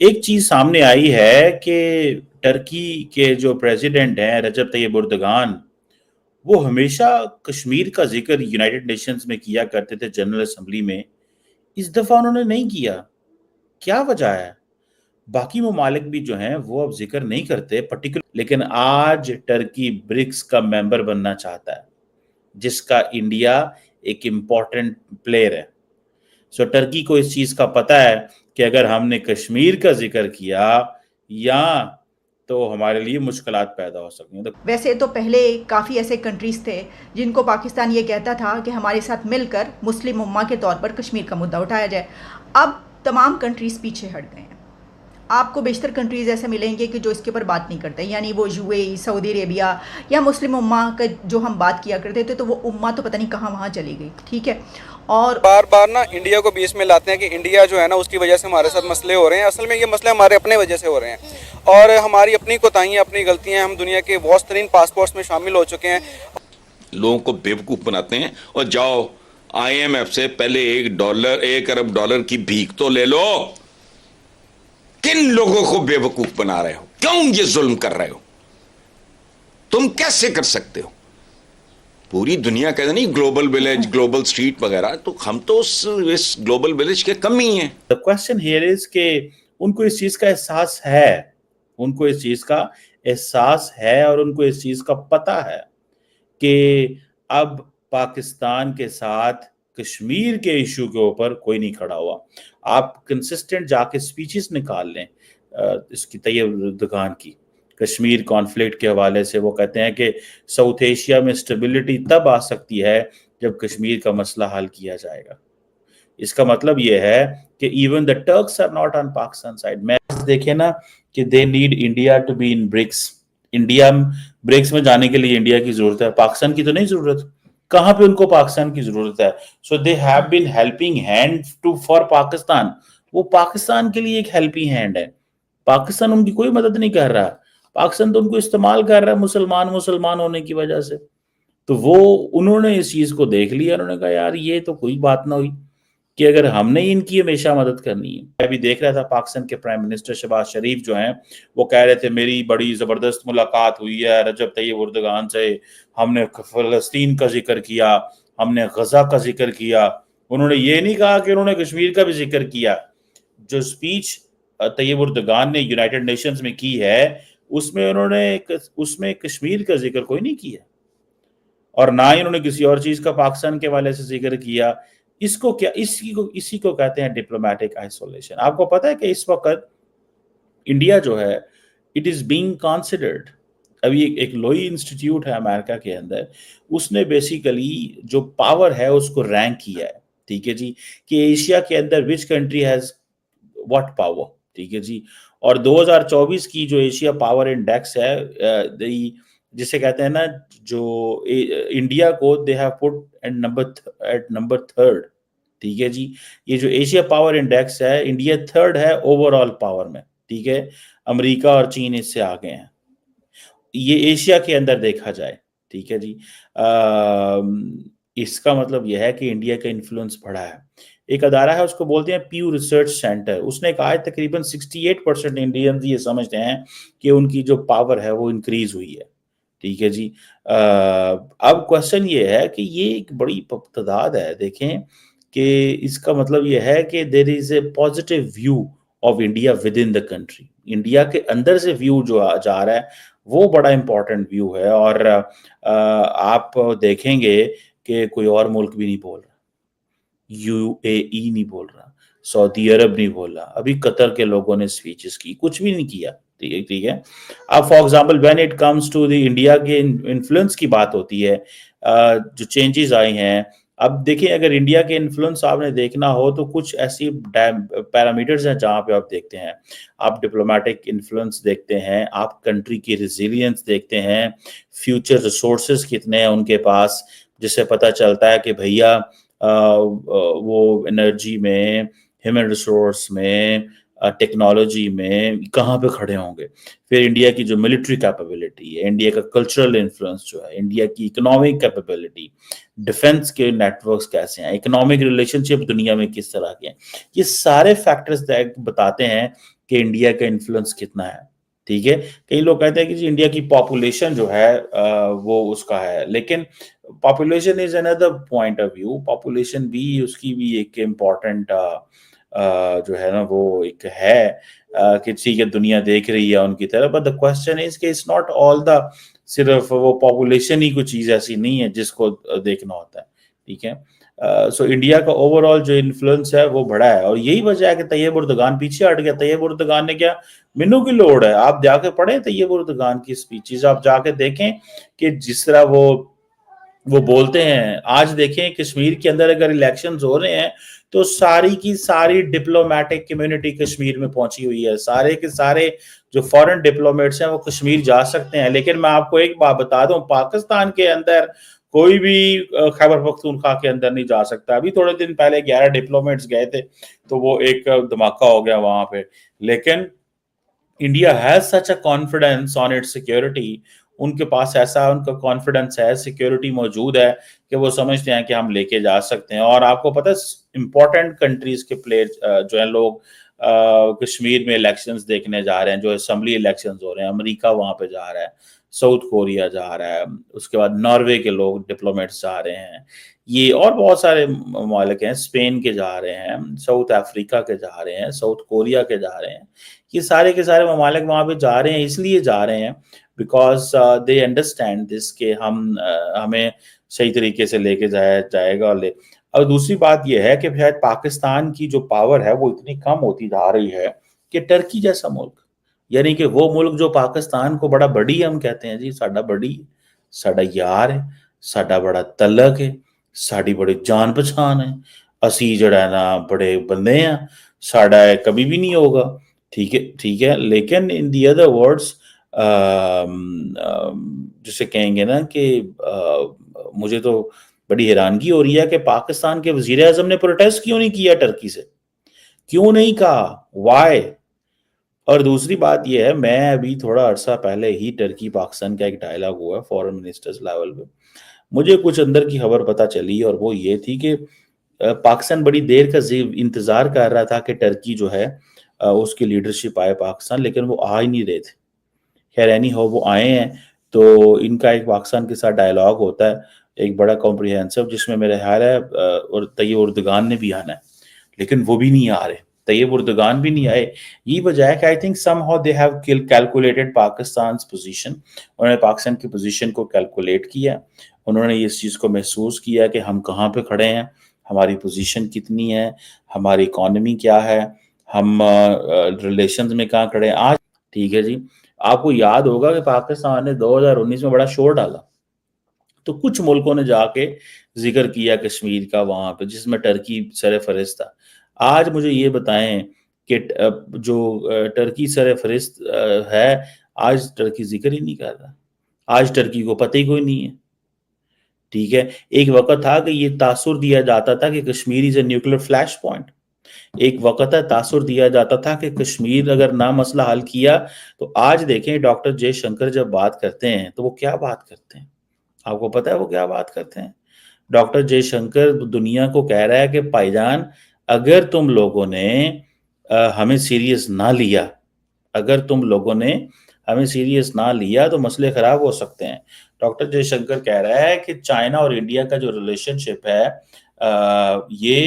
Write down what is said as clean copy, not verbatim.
ایک چیز سامنے آئی ہے کہ ٹرکی کے جو پریزیڈنٹ ہیں رجب طیب اردگان، وہ ہمیشہ کشمیر کا ذکر یونائٹڈ نیشنز میں کیا کرتے تھے، جنرل اسمبلی میں۔ اس دفعہ انہوں نے نہیں کیا۔ کیا وجہ ہے؟ باقی ممالک بھی جو ہیں وہ اب ذکر نہیں کرتے پرٹیکولر، لیکن آج ٹرکی برکس کا ممبر بننا چاہتا ہے، جس کا انڈیا ایک امپورٹنٹ پلیئر ہے۔ سو ٹرکی کو اس چیز کا پتہ ہے کہ اگر ہم نے کشمیر کا ذکر کیا یا تو ہمارے لیے مشکلات پیدا ہو سکتی ہیں۔ ویسے تو پہلے کافی ایسے کنٹریز تھے جن کو پاکستان یہ کہتا تھا کہ ہمارے ساتھ مل کر مسلم امہ کے طور پر کشمیر کا مدعا اٹھایا جائے۔ اب تمام کنٹریز پیچھے ہٹ گئے ہیں۔ آپ کو بیشتر کنٹریز ایسے ملیں گے کہ جو اس کے اوپر بات نہیں کرتے، یعنی وہ یو اے ای، سعودی عربیہ یا مسلم امہ کا جو ہم بات کیا کرتے تھے، تو وہ امہ تو پتہ نہیں کہاں وہاں چلی گئی، ٹھیک ہے۔ اور بار بار نا انڈیا کو بیچ میں لاتے ہیں کہ انڈیا جو ہے نا اس کی وجہ سے ہمارے ساتھ مسئلے ہو رہے ہیں۔ اصل میں یہ مسئلے ہمارے اپنے وجہ سے ہو رہے ہیں، اور ہماری اپنی کوتاہیاں، اپنی غلطیاں، ہم دنیا کے وسط ترین پاسپورٹس میں شامل ہو چکے ہیں۔ لوگوں کو بیوقوف بناتے ہیں، اور جاؤ آئی ایم ایف سے پہلے ایک ارب ڈالر کی بھیک تو لے لو۔ کن لوگوں کو بیوقوف بنا رہے ہو؟ کیوں یہ ظلم کر رہے ہو؟ تم کیسے کر سکتے ہو؟ پوری دنیا کہتے نہیں گلوبل ولیج، گلوبل اسٹریٹ وغیرہ، تو ہم تو اس گلوبل ولیج کے کم ہی ہیں۔ The question here is کہ ان کو اس چیز کا احساس ہے، ان کو اس چیز کا احساس ہے اور ان کو اس چیز کا پتہ ہے کہ اب پاکستان کے ساتھ کشمیر کے ایشو کے اوپر کوئی نہیں کھڑا ہوا۔ آپ کنسسٹنٹ جا کے سپیچز نکال لیں اس کی طیب اردگان کی کشمیر کانفلکٹ کے حوالے سے۔ وہ کہتے ہیں کہ ساؤتھ ایشیا میں اسٹیبلٹی تب آ سکتی ہے جب کشمیر کا مسئلہ حل کیا جائے گا۔ اس کا مطلب یہ ہے کہ even the Turks are not on Pakistan side۔ میں دیکھیں نا کہ they need India to be in BRICS۔ India BRICS میں جانے کے لیے انڈیا کی ضرورت ہے، پاکستان کی تو نہیں ضرورت۔ کہاں پہ ان کو پاکستان کی ضرورت ہے؟ So they have been helping hand for Pakistan. وہ پاکستان کے لیے ایک ہیلپنگ ہینڈ ہے۔ پاکستان ان کی کوئی مدد نہیں کر رہا، پاکستان تو ان کو استعمال کر رہا ہے مسلمان ہونے کی وجہ سے۔ تو وہ انہوں نے اس چیز کو دیکھ لیا، انہوں نے کہا یار یہ تو کوئی بات نہ ہوئی کہ اگر ہم نے ان کی ہمیشہ مدد کرنی ہے۔ میں بھی دیکھ رہا تھا پاکستان کے پرائم منسٹر شہباز شریف جو ہیں وہ کہہ رہے تھے میری بڑی زبردست ملاقات ہوئی ہے رجب طیب اردگان سے، ہم نے فلسطین کا ذکر کیا، ہم نے غزہ کا ذکر کیا۔ انہوں نے یہ نہیں کہا کہ انہوں نے کشمیر کا بھی ذکر کیا۔ جو سپیچ طیب اردگان نے یونائٹڈ نیشنز میں کی ہے اس میں کشمیر کا ذکر کوئی نہیں کیا، اور نہ ہی انہوں نے کسی اور چیز کا پاکستان کے حوالے سے ذکر کیا۔ اسی کو کہتے ہیں ڈپلومیٹک آئسولیشن۔ آپ کو پتہ ہے کہ اس وقت انڈیا جو ہے اٹ از بینگ کنسیڈرڈ، ابھی ایک لوئی انسٹیٹیوٹ ہے امریکہ کے اندر، اس نے بیسیکلی جو پاور ہے اس کو رینک کیا ہے، ٹھیک ہے جی، کہ ایشیا کے اندر which country has what power, ٹھیک ہے جی۔ اور 2024 کی جو ایشیا پاور انڈیکس ہے جسے کہتے ہیں نا جو انڈیا کو they have put at number 3، ٹھیک ہے جی۔ یہ جو ایشیا پاور انڈیکس ہے انڈیا 3rd ہے اوور آل پاور میں، ٹھیک ہے۔ امریکہ اور چین اس سے آگے ہیں، یہ ایشیا کے اندر دیکھا جائے، ٹھیک ہے جی۔ اس کا مطلب یہ ہے کہ انڈیا کا انفلوئنس بڑھا ہے۔ ایک ادارہ ہے اس کو بولتے ہیں پیو ریسرچ سینٹر، اس نے کہا ہے تقریباً 68% انڈینز یہ سمجھتے ہیں کہ ان کی جو پاور ہے وہ انکریز ہوئی ہے، ٹھیک ہے جی۔ اب کوشچن یہ ہے کہ یہ ایک بڑی تعداد ہے، دیکھیں کہ اس کا مطلب یہ ہے کہ there is a positive view of India within the country. India کے اندر سے ویو جو جا رہا ہے وہ بڑا امپورٹنٹ ویو ہے، اور آپ دیکھیں گے کہ کوئی اور ملک بھی نہیں بول رہا، یو اے ای نہیں بول رہا، سعودی عرب نہیں بول رہا، ابھی قطر کے لوگوں نے سپیچز کی، کچھ بھی نہیں کیا، ٹھیک ہے۔ اب for example when it comes to the India کے انفلوئنس کی بات ہوتی ہے، جو چینجز آئی ہیں، اب دیکھیں اگر انڈیا کے انفلوئنس آپ نے دیکھنا ہو تو کچھ ایسی پیرامیٹرز ہیں جہاں پہ آپ دیکھتے ہیں، آپ ڈپلومیٹک انفلوئنس دیکھتے ہیں، آپ کنٹری کی ریزیلینس دیکھتے ہیں، فیوچر ریسورسز کتنے ہیں ان کے پاس، جس سے پتہ چلتا ہے کہ بھیا وہ انرجی میں، ہیومن ریسورس میں، ٹیکنالوجی میں کہاں پہ کھڑے ہوں گے۔ پھر انڈیا کی جو ملٹری کیپیبلٹی ہے، انڈیا کا کلچرل انفلوئنس جو ہے، انڈیا کی اکنامک کیپیبلٹی، ڈیفنس کے نیٹ ورکس کیسے ہیں، اکنامک ریلیشن شپ دنیا میں کس طرح کے ہیں، یہ سارے فیکٹرز بتاتے ہیں کہ انڈیا کا انفلوئنس کتنا ہے. ٹھیک ہے, کئی لوگ کہتے ہیں کہ جی انڈیا کی پاپولیشن جو ہے وہ اس کا ہے, لیکن پاپولیشن از اندر پوائنٹ آف ویو. پاپولیشن بھی اس کی بھی ایک امپورٹنٹ جو ہے نا وہ ایک ہے کہ ٹھیک ہے دنیا دیکھ رہی ہے ان کی طرف, بٹ دا کوسچن از کہ اٹس ناٹ آل دا, صرف وہ پاپولیشن ہی کوئی چیز ایسی نہیں ہے جس کو دیکھنا ہوتا ہے. ٹھیک ہے, سو انڈیا کا اوور آل جو انفلوئنس ہے وہ بڑا ہے, اور یہی وجہ ہے کہ طیب اردگان پیچھے ہٹ گیا. طیب اردگان نے کیا, منو کی لوڑ ہے, آپ جا کے پڑھیں طیب اردگان کی اسپیچز, آپ جا کے دیکھیں کہ جس طرح وہ بولتے ہیں. آج دیکھیں کشمیر کے اندر اگر الیکشنز ہو رہے ہیں تو ساری کی ساری ڈپلومیٹک کمیونٹی کشمیر میں پہنچی ہوئی ہے. سارے کے سارے جو فورن ڈپلومیٹس ہیں وہ کشمیر جا سکتے ہیں, لیکن میں آپ کو ایک بات بتا دوں, پاکستان کے اندر کوئی بھی خیبر پختونخوا کے اندر نہیں جا سکتا. ابھی تھوڑے دن پہلے 11 ڈپلومیٹس گئے تھے تو وہ ایک دھماکہ ہو گیا وہاں پہ, لیکن India has such a confidence on its security. ان کے پاس ایسا ان کا کانفیڈنس ہے, سیکورٹی موجود ہے کہ وہ سمجھتے ہیں کہ ہم لے کے جا سکتے ہیں. اور آپ کو پتہ ہے امپورٹنٹ کنٹریز کے پلیئر جو ہیں لوگ کشمیر میں الیکشنز دیکھنے جا رہے ہیں, جو اسمبلی الیکشنز ہو رہے ہیں. امریکہ وہاں پہ جا رہا ہے, ساؤتھ کوریا جا رہا ہے, اس کے بعد ناروے کے لوگ ڈپلومیٹس جا رہے ہیں, یہ اور بہت سارے ممالک ہیں, اسپین کے جا رہے ہیں, ساؤتھ افریقہ کے جا رہے ہیں, ساؤتھ کوریا کے جا رہے ہیں. یہ سارے کے سارے ممالک وہاں پہ جا رہے ہیں, اس لیے جا رہے ہیں بیکاز دے انڈرسٹینڈ دس کہ ہمیں صحیح طریقے سے لے کے جائے گا. اور دوسری بات یہ ہے کہ شاید پاکستان کی جو پاور ہے وہ اتنی کم ہوتی جا رہی ہے کہ ٹرکی جیسا ملک, یعنی کہ وہ ملک جو پاکستان کو بڑا بڑی ہم کہتے ہیں جی ساڈا بڑی, ساڈا یار ہے, ساڈا بڑا تعلق ہے, ساڈی بڑی جان پہچان ہے, اسی جڑا ہے نا بڑے بندے ہیں, ساڈا کبھی بھی نہیں ہوگا. ٹھیک ہے, لیکن ان دی ادر ورڈز جسے کہیں گے نا کہ مجھے تو بڑی حیرانگی ہو رہی ہے کہ پاکستان کے وزیر اعظم نے پروٹیسٹ کیوں نہیں کیا ٹرکی سے, کیوں نہیں کہا, وائی. اور دوسری بات یہ ہے, میں ابھی تھوڑا عرصہ پہلے ہی ٹرکی پاکستان کا ایک ڈائلاگ ہوا ہے فورن منسٹرز لیول پہ, مجھے کچھ اندر کی خبر پتہ چلی, اور وہ یہ تھی کہ پاکستان بڑی دیر کا انتظار کر رہا تھا کہ ٹرکی جو ہے اس کی لیڈرشپ آئے پاکستان, لیکن وہ آ ہی نہیں رہے تھے. خیر اینی ہو وہ آئے ہیں, تو ان کا ایک پاکستان کے ساتھ ڈائلاگ ہوتا ہے ایک بڑا کمپریہنسو, جس میں میرا خیال ہے اور طیب اردگان نے بھی آنا ہے, لیکن وہ بھی نہیں آ رہے, طیب اردگان بھی نہیں آئے. یہ وجہ ہے کہ I think somehow they have calculated Pakistan's position, انہوں نے پاکستان کی پوزیشن کو کیلکولیٹ کیا, انہوں نے اس چیز کو محسوس کیا کہ ہم کہاں پہ کھڑے ہیں, ہماری پوزیشن کتنی ہے, ہماری اکانومی کیا ہے, ہم ریلیشنز میں کہاں کھڑے ہیں آج. ٹھیک ہے جی, آپ کو یاد ہوگا کہ پاکستان نے 2019 میں بڑا شور ڈالا, تو کچھ ملکوں نے جا کے ذکر کیا کشمیر کا وہاں پہ, جس میں ٹرکی سر فہرست تھا. آج مجھے یہ بتائیں کہ جو ٹرکی سر فہرست ہے, آج ٹرکی ذکر ہی نہیں کر رہا, آج ٹرکی کو پتہ ہی کوئی نہیں ہے. ٹھیک ہے, ایک وقت تھا کہ یہ تاثر دیا جاتا تھا کہ کشمیر از اے نیوکلیر فلیش پوائنٹ, ایک وقت ہے تاثر دیا جاتا تھا کہ کشمیر اگر نہ مسئلہ حل کیا تو آج دیکھیں ڈاکٹر جے شنکر جب بات کرتے ہیں تو وہ کیا بات کرتے ہیں, آپ کو پتہ ہے وہ کیا بات کرتے ہیں؟ ڈاکٹر جے شنکر دنیا کو کہہ رہا ہے کہ بھائی جان اگر تم لوگوں نے ہمیں سیریس نہ لیا, اگر تم لوگوں نے ہمیں سیریس نہ لیا تو مسئلے خراب ہو سکتے ہیں. ڈاکٹر جے شنکر کہہ رہا ہے کہ چائنا اور انڈیا کا جو ریلیشن شپ ہے یہ